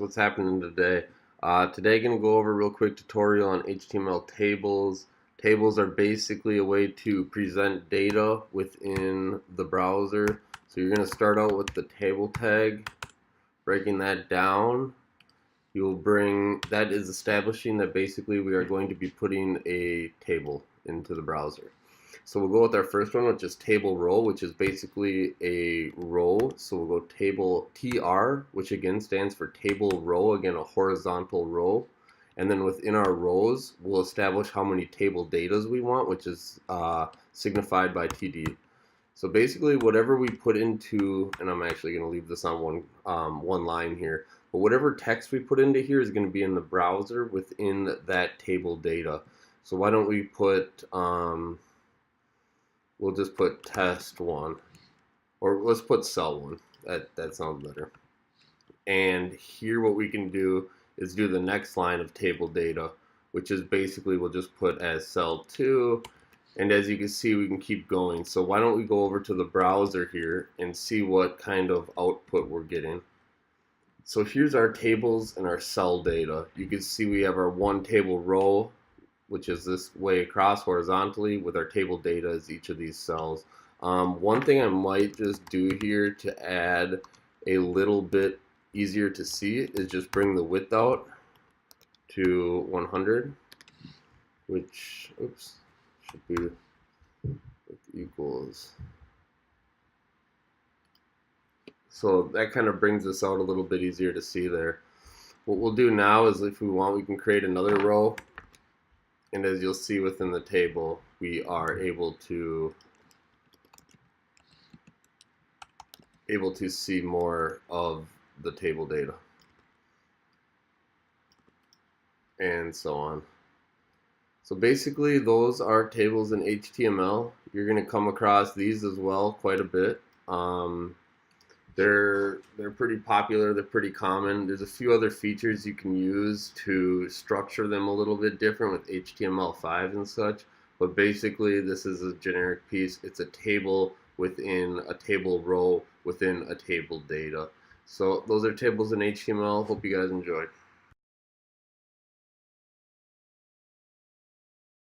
what's happening today. Today going to go over a real quick tutorial on HTML tables. Tables are basically a way to present data within the browser. So you're going to start out with the table tag, breaking that down. You'll bring, that is establishing that basically we are going to be putting a table into the browser. So we'll go with our first one, which is table row, which is basically a row. So we'll go table TR, which again stands for table row, again a horizontal row. And then within our rows, we'll establish how many table datas we want, which is signified by TD. So basically whatever we put into, and I'm actually going to leave this on one line here, but whatever text we put into here is going to be in the browser within that table data. So why don't we put, we'll just put test 1, or let's put cell 1, that sounds better. And here what we can do is do the next line of table data, which is basically we'll just put as cell 2. And as you can see, we can keep going. So why don't we go over to the browser here and see what kind of output we're getting. So here's our tables and our cell data. You can see we have our one table row, which is this way across horizontally, with our table data as each of these cells. One thing I might just do here to add a little bit easier to see is just bring the width out to 100, which, oops, should be equals. So that kind of brings this out a little bit easier to see there. What we'll do now is, if we want, we can create another row, and as you'll see within the table, we are able to see more of the table data and so on. So basically those are tables in HTML. You're going to come across these as well quite a bit. They're pretty popular, they're pretty common. There's a few other features you can use to structure them a little bit different with HTML5 and such, but basically this is a generic piece. It's a table within a table row within a table data. So those are tables in HTML. Hope you guys enjoyed.